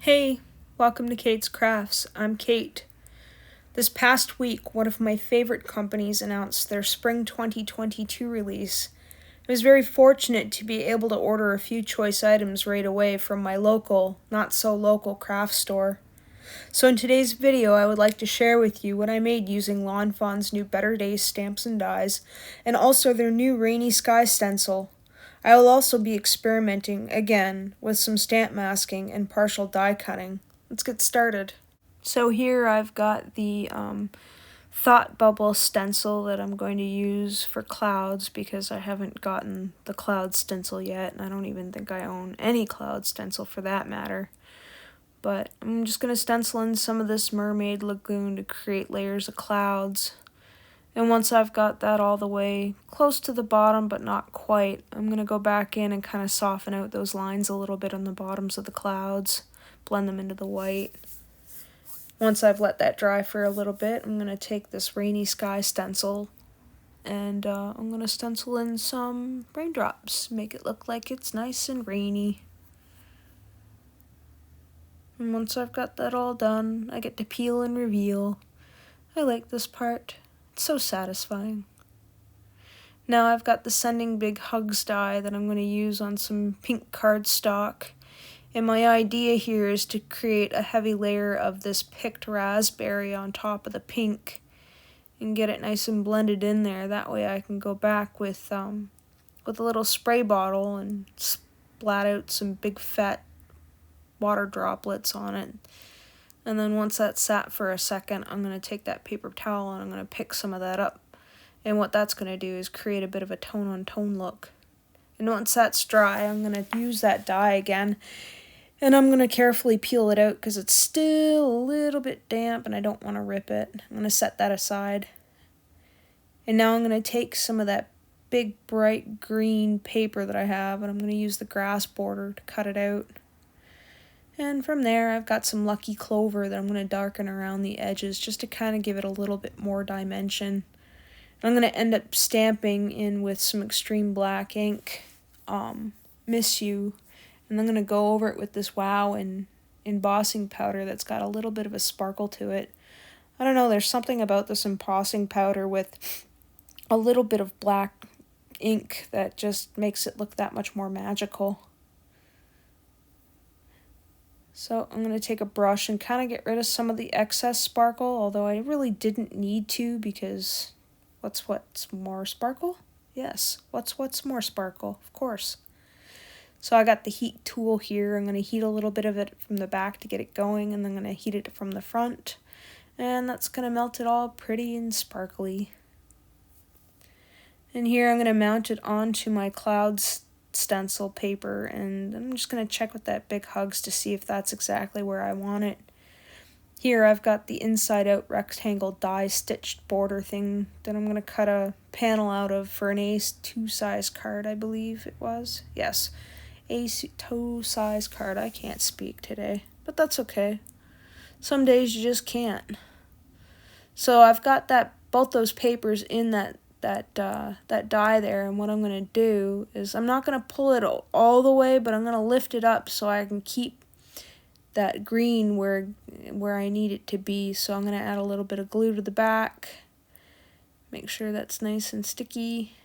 Hey, welcome to Kate's Crafts. I'm Kate. This past week, one of my favorite companies announced their Spring 2022 release. I was very fortunate to be able to order a few choice items right away from my local, not-so-local craft store. So in today's video, I would like to share with you what I made using Lawn Fawn's new Better Days stamps and dies, and also their new Rainy Sky Stencil. I will also be experimenting, again, with some stamp masking and partial die cutting. Let's get started. So here I've got the Thought Bubble stencil that I'm going to use for clouds because I haven't gotten the cloud stencil yet, and I don't even think I own any cloud stencil for that matter. But I'm just going to stencil in some of this Mermaid Lagoon to create layers of clouds. And once I've got that all the way close to the bottom, but not quite, I'm going to go back in and kind of soften out those lines a little bit on the bottoms of the clouds, blend them into the white. Once I've let that dry for a little bit, I'm going to take this Rainy Sky Stencil and I'm going to stencil in some raindrops, make it look like it's nice and rainy. And once I've got that all done, I get to peel and reveal. I like this part. It's so satisfying. Now I've got the Sending Big Hugs die that I'm going to use on some pink cardstock. And my idea here is to create a heavy layer of this picked raspberry on top of the pink and get it nice and blended in there. That way I can go back with a little spray bottle and splat out some big fat water droplets on it. And then once that's sat for a second, I'm going to take that paper towel and I'm going to pick some of that up. And what that's going to do is create a bit of a tone-on-tone look. And once that's dry, I'm going to use that die again. And I'm going to carefully peel it out because it's still a little bit damp and I don't want to rip it. I'm going to set that aside. And now I'm going to take some of that big bright green paper that I have and I'm going to use the grass border to cut it out. And from there, I've got some Lucky Clover that I'm going to darken around the edges just to kind of give it a little bit more dimension. I'm going to end up stamping in with some extreme black ink, Miss You, and I'm going to go over it with this Wow and embossing powder that's got a little bit of a sparkle to it. I don't know, there's something about this embossing powder with a little bit of black ink that just makes it look that much more magical. So I'm going to take a brush and kind of get rid of some of the excess sparkle, although I really didn't need to because what's more sparkle? Yes, what's more sparkle? Of course. So I got the heat tool here. I'm going to heat a little bit of it from the back to get it going, and then I'm going to heat it from the front. And that's going to melt it all pretty and sparkly. And here I'm going to mount it onto my clouds stencil paper, and I'm just going to check with that Big Hugs to see if that's exactly where I want it. Here I've got the inside out rectangle die stitched border thing that I'm going to cut a panel out of for an A2 size card, I believe it was. Yes, A2 size card. I can't speak today, but that's okay. Some days you just can't. So I've got both those papers in that die there, and what I'm going to do is I'm not going to pull it all the way, but I'm going to lift it up so I can keep that green where I need it to be. So I'm going to add a little bit of glue to the back, make sure that's nice and sticky,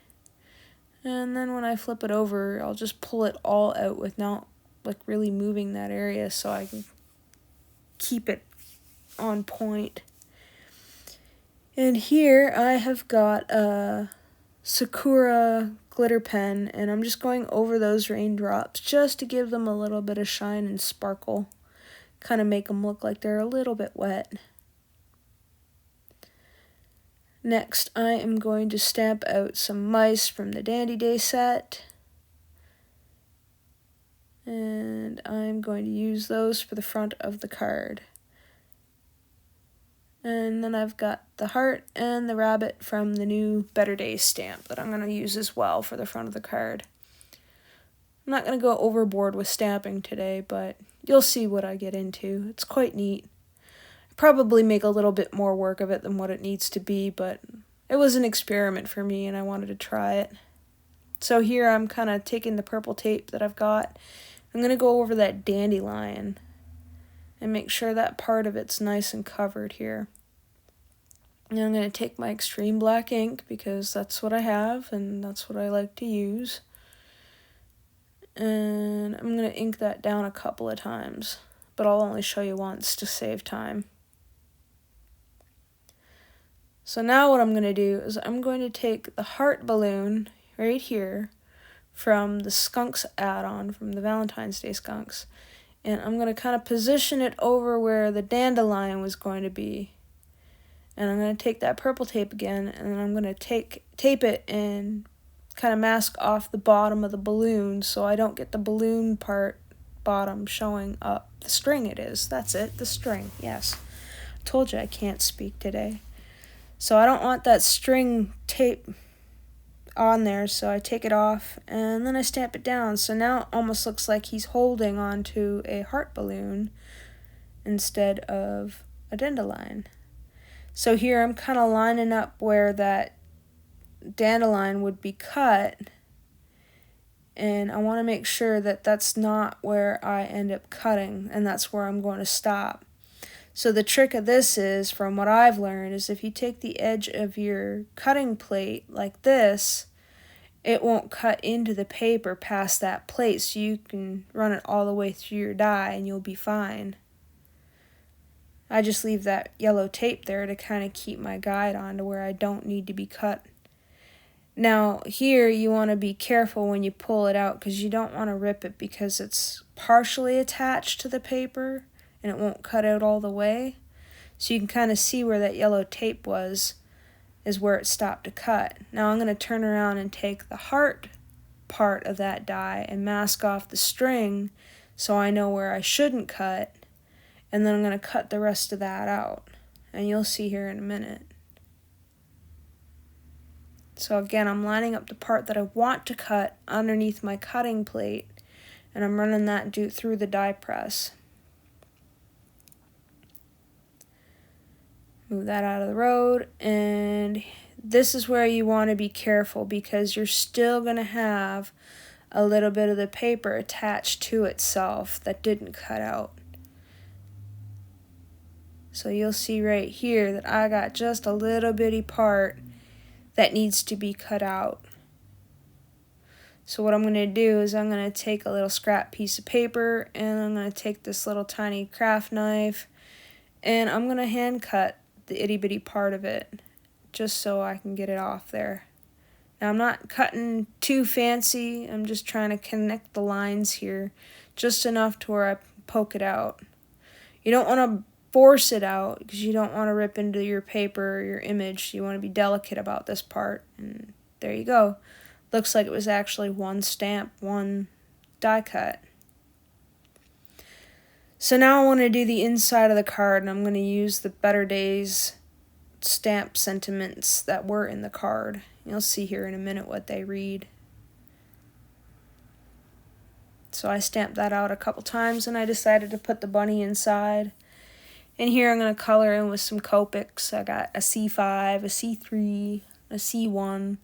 and then when I flip it over, I'll just pull it all out without like really moving that area so I can keep it on point. And here I have got a Sakura glitter pen, and I'm just going over those raindrops just to give them a little bit of shine and sparkle. Kind of make them look like they're a little bit wet. Next, I am going to stamp out some mice from the Dandy Day set. And I'm going to use those for the front of the card. And then I've got the heart and the rabbit from the new Better Days stamp that I'm going to use as well for the front of the card. I'm not going to go overboard with stamping today, but you'll see what I get into. It's quite neat. I probably make a little bit more work of it than what it needs to be, but it was an experiment for me and I wanted to try it. So here I'm kind of taking the purple tape that I've got. I'm going to go over that dandelion. and make sure that part of it's nice and covered here. And I'm going to take my extreme black ink because that's what I have and that's what I like to use. And I'm going to ink that down a couple of times, but I'll only show you once to save time. So now what I'm going to do is I'm going to take the heart balloon right here from the Skunks add-on, from the Valentine's Day Skunks, and I'm going to kind of position it over where the dandelion was going to be. And I'm going to take that purple tape again, and then I'm going to tape it and kind of mask off the bottom of the balloon so I don't get the balloon part bottom showing up. The string it is. That's it, the string. Yes. I told you I can't speak today. So I don't want that string tape on there, so I take it off and then I stamp it down. So now it almost looks like he's holding onto a heart balloon instead of a dandelion. So here I'm kind of lining up where that dandelion would be cut, and I want to make sure that that's not where I end up cutting, and that's where I'm going to stop. So the trick of this is, from what I've learned, is if you take the edge of your cutting plate like this, it won't cut into the paper past that plate, so you can run it all the way through your die and you'll be fine. I just leave that yellow tape there to kind of keep my guide on to where I don't need to be cut. Now here you want to be careful when you pull it out because you don't want to rip it because it's partially attached to the paper and it won't cut out all the way. So you can kind of see where that yellow tape was, is where it stopped to cut. Now I'm going to turn around and take the heart part of that die and mask off the string so I know where I shouldn't cut. And then I'm going to cut the rest of that out. And you'll see here in a minute. So again, I'm lining up the part that I want to cut underneath my cutting plate. And I'm running that through the die press. Move that out of the road. And this is where you want to be careful because you're still going to have a little bit of the paper attached to itself that didn't cut out. So you'll see right here that I got just a little bitty part that needs to be cut out. So what I'm going to do is I'm going to take a little scrap piece of paper and I'm going to take this little tiny craft knife and I'm going to hand cut the itty bitty part of it just so I can get it off there. Now I'm not cutting too fancy, I'm just trying to connect the lines here just enough to where I poke it out. You don't want to force it out because you don't want to rip into your paper or your image. You want to be delicate about this part. And there you go. Looks like it was actually one stamp, one die cut. So now I want to do the inside of the card, and I'm going to use the Better Days stamp sentiments that were in the card. You'll see here in a minute what they read. So I stamped that out a couple times and I decided to put the bunny inside. And here I'm going to color in with some Copics. I got a C5, a C3, a C1.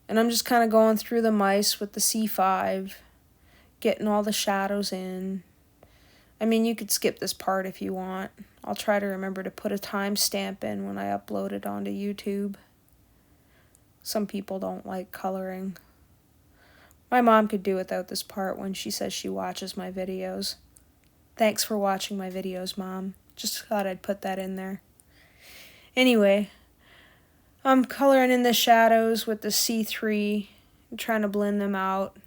And I'm just kind of going through the mice with the C5, getting all the shadows in. I mean, you could skip this part if you want. I'll try to remember to put a timestamp in when I upload it onto YouTube. Some people don't like coloring. My mom could do without this part when she says she watches my videos. Thanks for watching my videos, Mom. Just thought I'd put that in there. Anyway, I'm coloring in the shadows with the C3. I'm trying to blend them out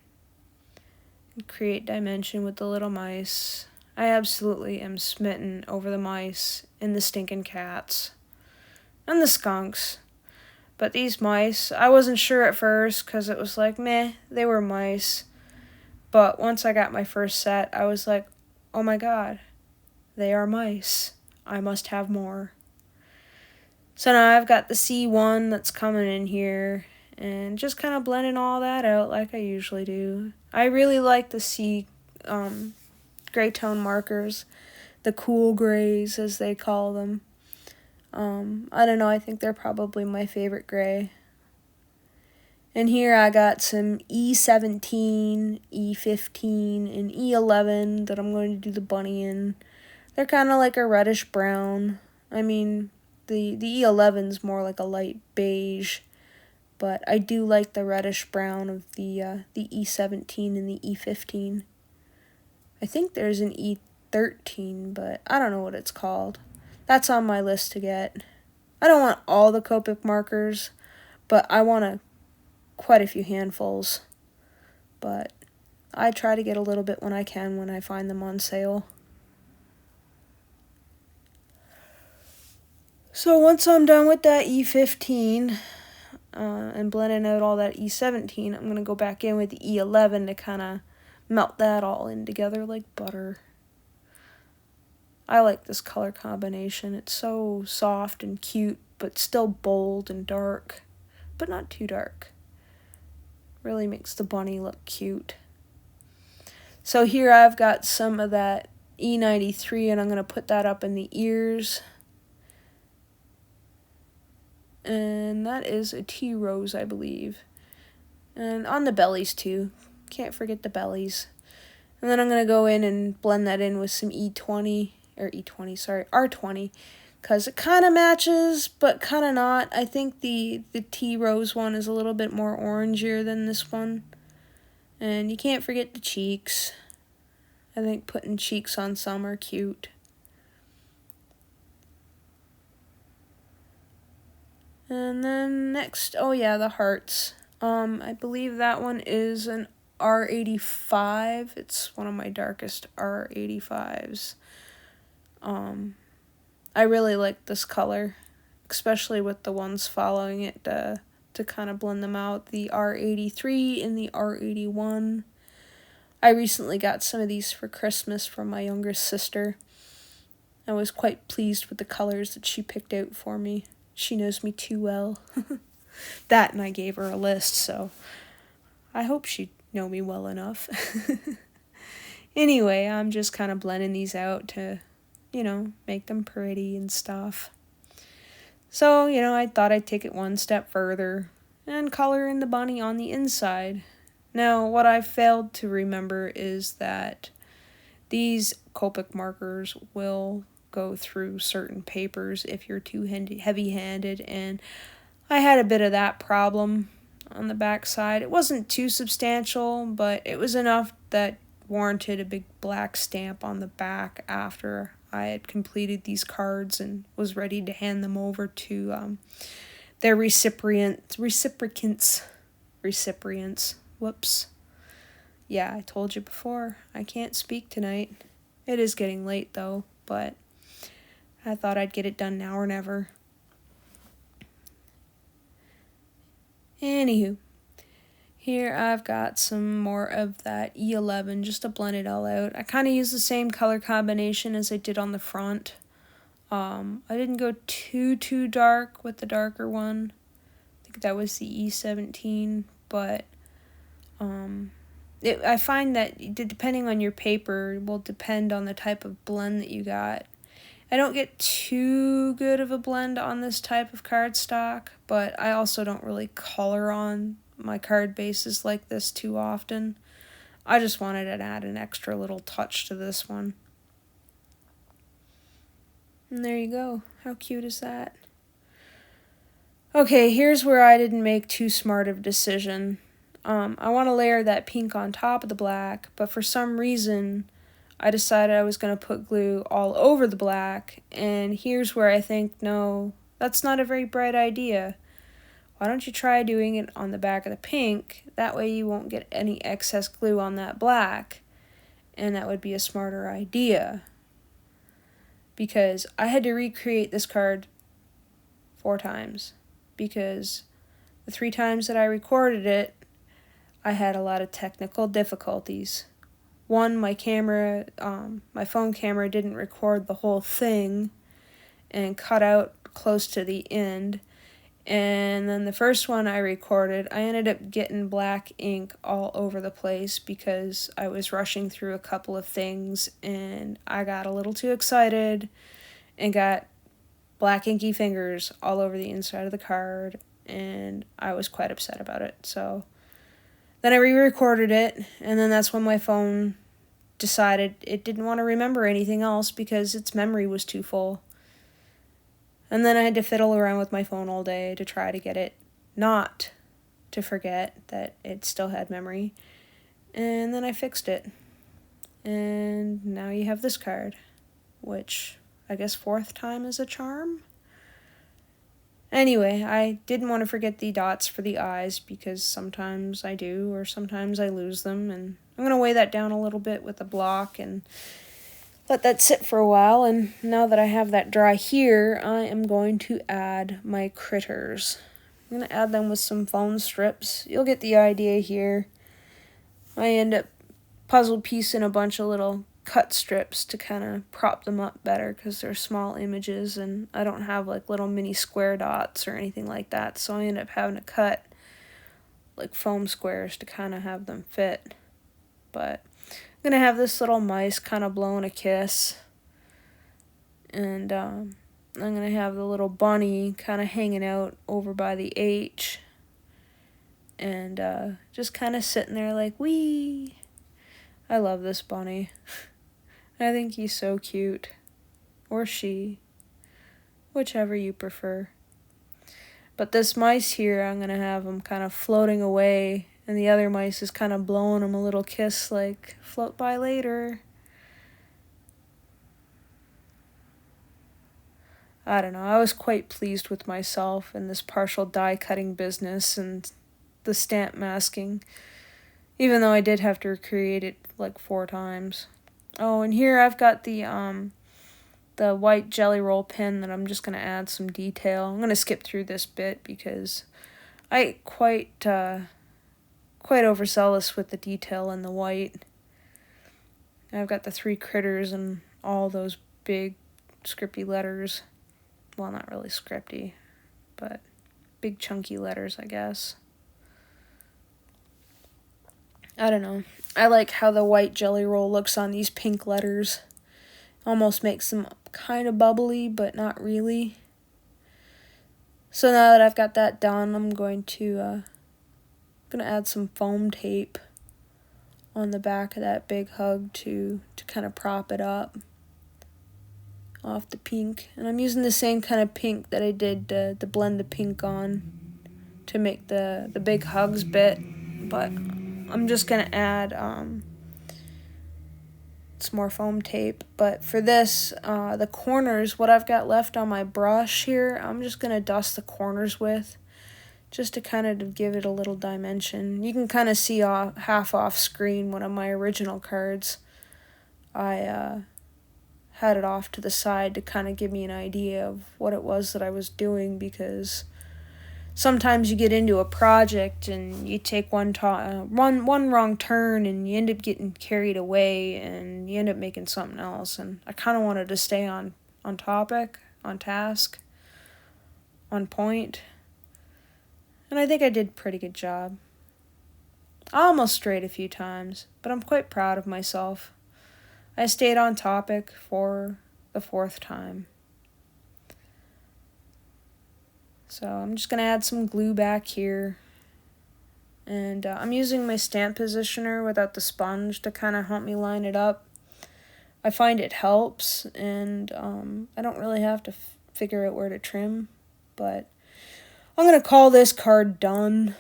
and create dimension with the little mice. I absolutely am smitten over the mice and the stinking cats and the skunks. But these mice, I wasn't sure at first because it was like, meh, they were mice. But once I got my first set, I was like, oh my god, they are mice. I must have more. So now I've got the C1 that's coming in here and just kind of blending all that out like I usually do. I really like the gray tone markers, the cool grays as they call them. I don't know, I think they're probably my favorite gray. And here I got some E17, E15, and E11 that I'm going to do the bunny in. They're kind of like a reddish brown. I mean, the E11's more like a light beige, but I do like the reddish brown of the E17 and the E15. I think there's an E13, but I don't know what it's called. That's on my list to get. I don't want all the Copic markers, but I want quite a few handfuls. But I try to get a little bit when I can when I find them on sale. So once I'm done with that E15 and blending out all that E17, I'm going to go back in with the E11 to kind of melt that all in together like butter. I like this color combination. It's so soft and cute, but still bold and dark, but not too dark. Really makes the bunny look cute. So here I've got some of that E93, and I'm going to put that up in the ears. And that is a tea rose, I believe. And on the bellies too. Can't forget the bellies. And then I'm going to go in and blend that in with some R20, because it kind of matches, but kind of not. I think the tea rose one is a little bit more orangier than this one. And you can't forget the cheeks. I think putting cheeks on some are cute. And then next, oh yeah, the hearts. I believe that one is an R85. It's one of my darkest R85s. I really like this color, especially with the ones following it to kind of blend them out. The R83 and the R81. I recently got some of these for Christmas from my younger sister. I was quite pleased with the colors that she picked out for me. She knows me too well. That, and I gave her a list, so I hope she'd know me well enough. Anyway, I'm just kind of blending these out to, make them pretty and stuff. So, I thought I'd take it one step further and color in the bunny on the inside. Now, what I failed to remember is that these Copic markers will go through certain papers if you're too heavy-handed, and I had a bit of that problem on the back side. It wasn't too substantial, but it was enough that warranted a big black stamp on the back after I had completed these cards and was ready to hand them over to their recipients. Whoops. Yeah, I told you before, I can't speak tonight. It is getting late though, but I thought I'd get it done now or never. Anywho, here I've got some more of that E11 just to blend it all out. I kind of use the same color combination as I did on the front. I didn't go too dark with the darker one. I think that was the E17, but I find that depending on your paper will depend on the type of blend that you got. I don't get too good of a blend on this type of cardstock, but I also don't really color on my card bases like this too often. I just wanted to add an extra little touch to this one. And there you go. How cute is that? Okay, here's where I didn't make too smart of a decision. I want to layer that pink on top of the black, but for some reason I decided I was going to put glue all over the black, and here's where I think, no, that's not a very bright idea. Why don't you try doing it on the back of the pink? That way you won't get any excess glue on that black, and that would be a smarter idea. Because I had to recreate this card 4 times, because the 3 times that I recorded it, I had a lot of technical difficulties. One, my phone camera didn't record the whole thing and cut out close to the end. And then the first one I recorded, I ended up getting black ink all over the place because I was rushing through a couple of things and I got a little too excited and got black inky fingers all over the inside of the card, and I was quite upset about it. So then I re-recorded it, and then that's when my phone decided it didn't want to remember anything else because its memory was too full. And then I had to fiddle around with my phone all day to try to get it not to forget that it still had memory. And then I fixed it. And now you have this card, which I guess 4th time is a charm. Anyway, I didn't want to forget the dots for the eyes because sometimes I do or sometimes I lose them, and I'm going to weigh that down a little bit with a block and let that sit for a while. And now that I have that dry here, I am going to add my critters. I'm going to add them with some foam strips. You'll get the idea here. I end up puzzle piecing a bunch of little cut strips to kind of prop them up better because they're small images and I don't have like little mini square dots or anything like that, so I end up having to cut like foam squares to kind of have them fit. But I'm gonna have this little mice kind of blowing a kiss, and I'm gonna have the little bunny kind of hanging out over by the H and just kind of sitting there like, wee. I love this bunny. I think he's so cute. Or she. Whichever you prefer. But this mice here, I'm going to have him kind of floating away. And the other mice is kind of blowing him a little kiss like, float by later. I don't know. I was quite pleased with myself in this partial die cutting business and the stamp masking. Even though I did have to recreate it like 4 times. Oh, and here I've got the white jelly roll pen that I'm just going to add some detail. I'm going to skip through this bit because I get quite overzealous with the detail in the white. I've got the 3 critters and all those big scripty letters. Well, not really scripty, but big chunky letters, I guess. I don't know. I like how the white jelly roll looks on these pink letters. Almost makes them kind of bubbly, but not really. So now that I've got that done, I'm going to add some foam tape on the back of that big hug to kind of prop it up off the pink. And I'm using the same kind of pink that I did to blend the pink on to make the big hugs bit, but I'm just going to add some more foam tape. But for this, the corners, what I've got left on my brush here, I'm just going to dust the corners with, just to kind of give it a little dimension. You can kind of see half off screen one of my original cards. I had it off to the side to kind of give me an idea of what it was that I was doing, because sometimes you get into a project and you take one wrong turn and you end up getting carried away and you end up making something else. And I kind of wanted to stay on topic, on task, on point. And I think I did a pretty good job. I almost strayed a few times, but I'm quite proud of myself. I stayed on topic for the 4th time. So I'm just going to add some glue back here. And I'm using my stamp positioner without the sponge to kind of help me line it up. I find it helps, and I don't really have to figure out where to trim. But I'm going to call this card done.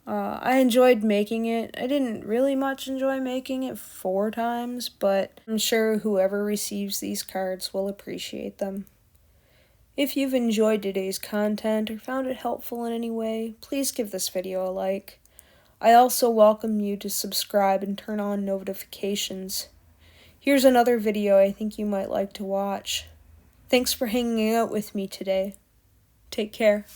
I enjoyed making it. I didn't really much enjoy making it 4 times, but I'm sure whoever receives these cards will appreciate them. If you've enjoyed today's content or found it helpful in any way, please give this video a like. I also welcome you to subscribe and turn on notifications. Here's another video I think you might like to watch. Thanks for hanging out with me today. Take care.